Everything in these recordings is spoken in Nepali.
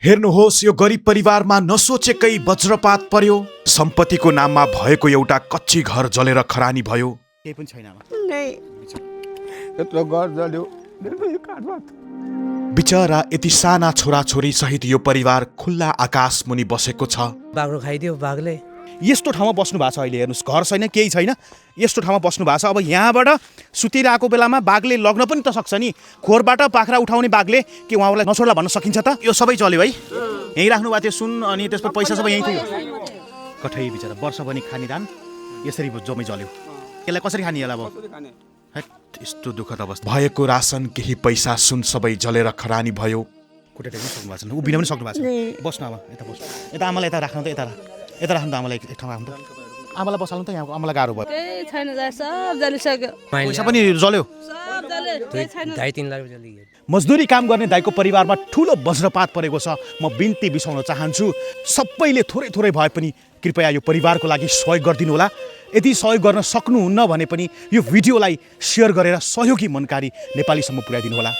हेर्नुहोस्, यो गरिब परिवारमा नसोचेकै वज्रपात पर्यो। सम्पत्तिको नाममा भएको एउटा कच्ची घर जलेर खरानी भयो। केही पनि छैन। बिचरा यति साना छोराछोरी सहित यो परिवार खुल्ला आकाश मुनि बसेको छ। बाघ्रो खाइदियो बाघले। यस्तो ठाउँमा बस्नु भएको छ अहिले। हेर्नुहोस्, घर छैन, केही छैन, यस्तो ठाउँमा बस्नु भएको छ। अब यहाँबाट सुतिरहेको बेलामा बाघले लग्न पनि त सक्छ नि। खोरबाट पाख्रा उठाउने बाघले के उहाँलाई नछोड्ला भन्न सकिन्छ त? यो सबै चल्यो है। यहीँ राख्नु भएको थियो सुन, अनि त्यसको पैसा सबै यहीँ थियो। कठै बिचरा वर्षभरि खानेदान यसरी जम्मै जल्यो। यसलाई कसरी खाने होला? अब यस्तो दुःखद अवस्था भएको रासन, केही पैसा, सुन सबै जलेर खरानी भयो। खुट्टा टेक्नु सक्नु भएको छैन, उभिन पनि सक्नु भएको छैन। बस्नु अब, यता बस्नु। यता आमालाई यता राख्नु त, यता राख्नु त आमालाई एक ठाउँमा राख्नु त। आमालाई बसाल्नु त, यहाँ आमालाई गाह्रो भयो। केही छैन, सब जलिसक्यो। पैसा पनि जल्यो। सब जल्यो, केही छैन। 2.5-3 लाख जलियो। मजदुरी काम गर्ने दाइको परिवारमा ठुलो वज्रपात परेको छ। म बिन्ती बिसाउन चाहन्छु, सबैले थोरै थोरै भए पनि कृपया यो परिवारको लागि सहयोग गरिदिनु होला। यदि सहयोग गर्न सक्नुहुन्न भने पनि यो भिडियोलाई सेयर गरेर सहयोगी मनकारी नेपालीसम्म पुर्याइदिनु होला।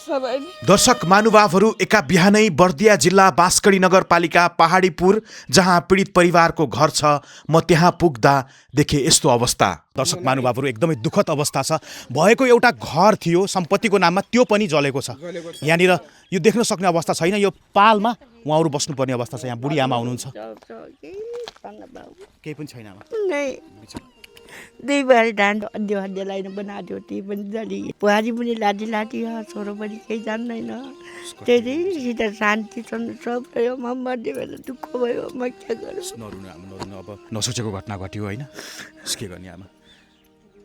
दर्शक महानुभावहरू, एका बिहानै बर्दिया जिल्ला बाँसगढी नगरपालिका पहाडीपुर, जहाँ पीडित परिवारको घर छ, म त्यहाँ पुग्दा देखेँ यस्तो अवस्था। दर्शक महानुभावहरू, एकदमै दुःखद अवस्था छ। भएको एउटा घर थियो सम्पत्तिको नाममा, त्यो पनि जलेको छ। यहाँनिर यो देख्न सक्ने अवस्था छैन। यो पालमा उहाँहरू बस्नुपर्ने अवस्था छ। यहाँ बुढी आमा हुनुहुन्छ, केही पनि छैन। दुई बारी ढाँड हड्डियो हड्डियो लाइन बनाएको त्यो पनि जली। बुहारी पनि लाटी लाटी हो, छोरो पनि केही जान्दैन। त्यहीसित शान्ति सब भयो। म मर्ने बेला दुःख भयो, म के गर्छु? नरुनु, अब नसोचेको घटना घट्यो होइन। के गर्ने आमा,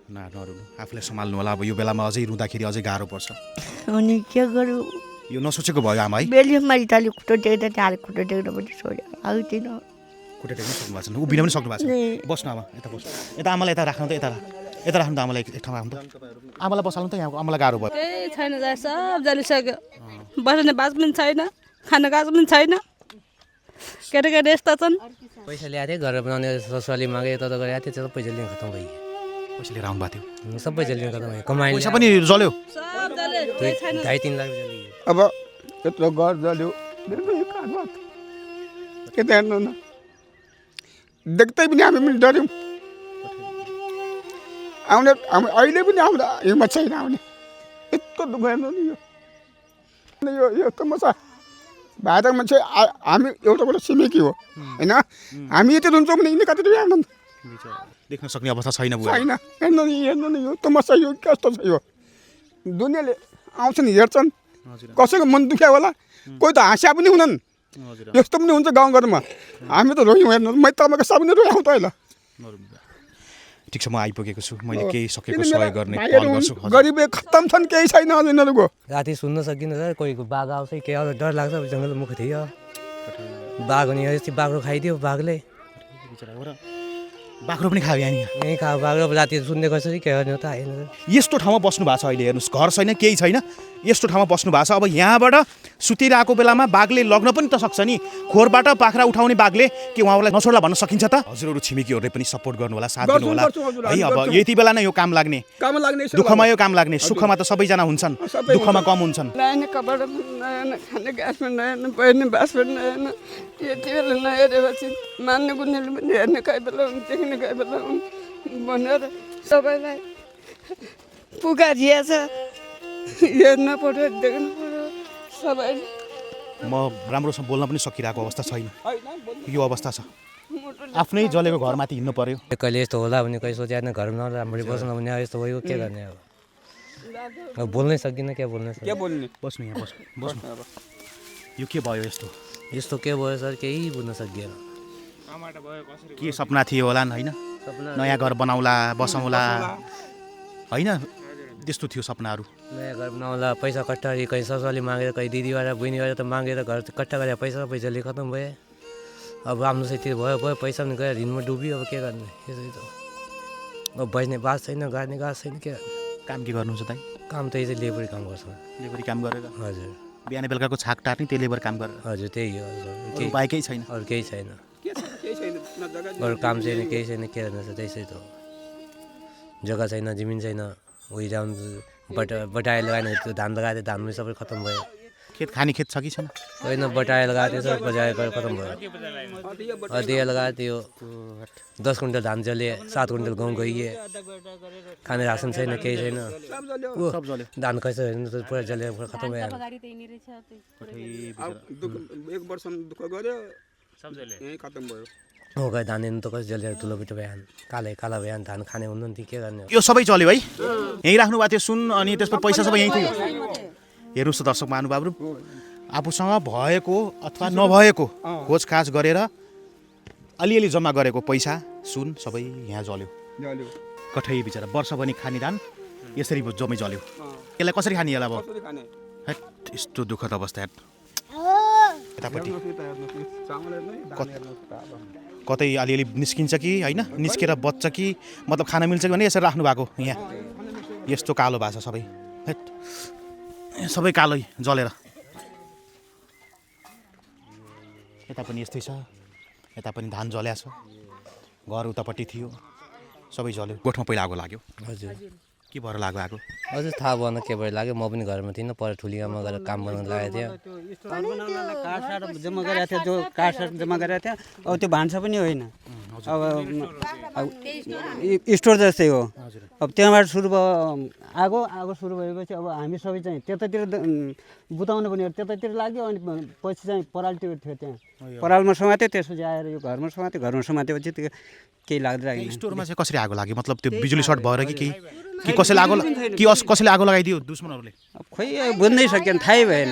नरुनु, आफूलाई सम्हाल्नु होला। अब यो बेलामा अझै रुँदाखेरि अझै गाह्रो पर्छ। अनि के गरौँ? यो नसोचेको भयो आमा है। बेलुमा इटाली खुट्टो टेक्दा चार खुट्टो टेक्दा पनि छोड्यो, आउँदैन। खुट्टा टेक्नु सक्नु भएको छैन, उभिन पनि सक्नु भएको छैन। बस्नु अब, यता बस्नु। यता आमालाई यता राख्नु त, यता राख्नु त आमालाई एक ठाउँमा राख्नु त। आमालाई बसाल्नु त, यहाँ आमालाई गाह्रो भयो। केही छैन, सब जलिसक्यो। बस्ने बास पनि छैन, खाने गाछ पनि छैन। केटाकेटी यस्ता छन्। पैसा ल्याएको थियो, घर बनाउने ससुराली मागे, यता गएको थियो, पैसा लिन खतम भयो। पैसा लिएर आउनु भएको थियो, सब पैसा लिन खतम भयो। कमाइ पैसा पनि जल्यो। सब जल्यो, केही छैन। 2.5-3 लाख जलियो। अब यत्रो घर जल्यो, के त हेर्नु न, देख्दै पनि हामी पनि डऱ्यौँ। आउने अहिले पनि आउँदा हिम्मत छैन आउने। यस्तो दुःख हेर्नु नि। यो तमासा भाइदा मान्छे हामी एउटाबाट छिमेकी हो होइन। हामी यति रुन्छौँ भने यिनी कति आउँदैन। देख्न सक्ने अवस्था छैन बुवा। छैन, हेर्नु नि, यो तमासा यो कस्तो छ। यो दुनियाँले आउँछन्, हेर्छन्, कसैको मन दुख्या होला, कोही त हाँस्या पनि हुनन्। यस्तो पनि हुन्छ गाउँघरमा। हामी त रोयौँ, हेर्नु, मै तपाईँको सब नै रोयाउँ त अहिले। ठिक छ, म आइपुगेको छु। मैले केही सकेको सहयोग गर्ने कल गर्छु। गरिबी खत्तम छन्, केही छैन यिनीहरूको। राति सुन्न सकिन्न सर, कोहीको बाघ आउँछ के आउँछ, डर लाग्छ। जङ्गल मुख थियो, बाघ हुने यस्तै बाघ्रो खाइदियो बाघले। बाख्रो पनि खायो यहाँनिर। यहीँ खायो बाघ्रो, राति सुन्ने कसरी के गर्ने त आएन। यस्तो ठाउँमा बस्नु भएको छ अहिले। हेर्नुहोस्, घर छैन, केही छैन, यस्तो ठाउँमा बस्नु भएको छ। अब यहाँबाट सुतिरहेको बेलामा बाघले लग्न पनि त सक्छ नि। खोरबाट पाख्रा उठाउने बाघले के उहाँलाई नछोड्ला भन्न सकिन्छ त? हजुरहरू छिमेकीहरूले पनि सपोर्ट गर्नु होला, साथ दिनु होला है। अब यति बेला नै यो काम लाग्ने, दुःखमा यो काम लाग्ने। सुखमा त सबैजना हुन्छन्, दुःखमा कम हुन्छन्। नयाँ कपडा पनि नयाँ, खाने गाँस पनि नयाँ, बहिनी बास पनि नयाँ। यति बेला नहेरेपछि मान्ने गुन्नेले पनि हेर्ने कहीँ बेला हुन्, देख्ने कहीँ बेला हुन् भनेर सबैलाई पुकारिया छ। हेर्न पऱ्यो, देख्नु पऱ्यो सबैले। म राम्रोसँग बोल्न पनि सकिरहेको अवस्था छैन। यो अवस्था छ, आफ्नै जलेको घरमाथि हिँड्नु पर्यो। कहिले यस्तो होला भने कहिले सोचेन, घरमा राम्ररी बस्न भने यस्तो भयो, के गर्ने अब बोल्नै सकिनँ, क्या बोल्न के बोल्ने? बस्नु यहाँ, बस्नु। यो के भयो यस्तो? यस्तो के भयो सर, केही बुझ्न सकिएन। के सपना थियो होला होइन? नयाँ घर बनाउला, बसौँला होइन, त्यस्तो थियो सपनाहरू। नयाँ घर बनाउँला, पैसा कट्टारी, कहीँ ससुराली मागेर, कहीँ दिदीबाट बहिनीबाट त मागेर घर कट्टा गरेर पैसाले खतम भयो। अब आफ्नो चाहिँ त्यो भयो, पैसा पनि गएर ऋणमा डुब्यो। अब के गर्ने, यसरी त अब बस्ने बास छैन, गाड्ने गाछ छैन, के गर्ने? काम के गर्नुहुन्छ त? काम त यही लेबरी काम गर्छ। लेबरी काम गरेर? हजुर। बिहान बेलुकाको छाक टार्ने, त्यो लेबर काम गरेर? हजुर, त्यही हो। केही उपाय केही छैन? अरू केही छैन, अरू काम छैन, केही छैन, के गर्नु छ? त्यसै त जग्गा छैन, जमिन छैन। उयो जाउँ बटाइ लगाएन, त्यो धान लगाएको थियो, धान सबै खतम भयो। खेत खाने खेत छ कि छैन? होइन बटाएर लगाएको थियो सब बजाएर खतम भयो अदिया लगाएको थियो 10 कुइन्टल धान जले 7 कुइन्टल गहुँ गइए खाने रासन छैन केही छैन सब जल्यो। धान कैसे होइन त पुरा जले खतम भयो एक वर्ष दुःख गर्यो यही खतम भयो। हो गए धान हेर्नु त कसै जलेर ठुलो पिठो भयो काला भयो धान खाने हुनुहुन्थ्यो नि के गर्ने यो सबै चल्यो है? यहीँ राख्नु भएको थियो सुन अनि त्यसपछि पैसा सबै यहीँ थियो। हेर्नुहोस् त दर्शक महानुभावहरू, आफूसँग भएको अथवा नभएको खोजखाज गरेर अलिअलि जम्मा गरेको पैसा सुन सबै यहाँ जल्यो। कठै बिचरा वर्षभरि खाने धान यसरी जम्मै जल्यो। यसलाई कसरी खाने यसलाई अब? हैट यस्तो दुःखद अवस्था यतापट्टि कतै अलिअलि निस्किन्छ कि होइन निस्केर बच्छ कि मतलब खाना मिल्छ कि भने यसरी राख्नु भएको यहाँ यस्तो कालो भएको छ सबै हैट सबै कालै जलेर। यता पनि यस्तै छ, यता पनि धान जल्या छ, घर उतापट्टि थियो सबै जल्यो। गोठमा पहिला आगो लाग्यो। हजुर के भएर लाग्यो आगो? हजुर थाहा भएन के भएर लाग्यो म पनि घरमा थिइनँ पर ठुलीआमा गएर काम गर्न लागेको थियो काठसाट जम्मा गरेको थियो जो काठसाट जम्मा गरेको थियो अब त्यो भान्सा पनि होइन अब स्टोर जस्तै हो। अब त्यहाँबाट सुरु भयो आगो सुरु भएपछि अब हामी सबै चाहिँ त्यतातिर बुताउनु पनि त्यतातिर लाग्यो अनि पछि चाहिँ पराल्टी थियो त्यहाँ परालमा समात्यो त्यसपछि आएर यो घरमा समातेपछि त्यो केही लाग्दैन। स्टोरमा चाहिँ कसरी आगो लाग्यो? मतलब त्यो बिजुली सर्ट भएर कि कसैले आगो लगाइदियो दुश्मनहरूले? खोइ बुझ्नै सकेन थाहै भएन।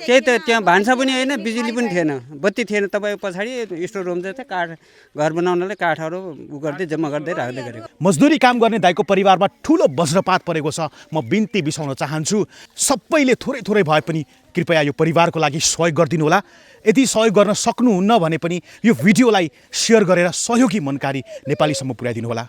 त्यही त त्यहाँ भान्सा पनि होइन बिजुली पनि थिएन बत्ती थिएन। तपाईँ पछाडि स्टोर रुम चाहिँ काठ घर बनाउनलाई काठहरू उ गर्दै जम्मा गर्दै राख्दै गरेको। मजदुरी काम गर्ने दाइको परिवारमा ठुलो वज्रपात परेको छ। म बिन्ती बिसाउन चाहन्छु सबैले थोरै थोरै भए पनि कृपया यो परिवारको लागि सहयोग गरिदिनु होला। यदि सहयोग गर्न सक्नुहुन्न भने पनि यो भिडियोलाई सेयर गरेर सहयोगी मनकारी नेपालीसम्म पुर्याइदिनु होला।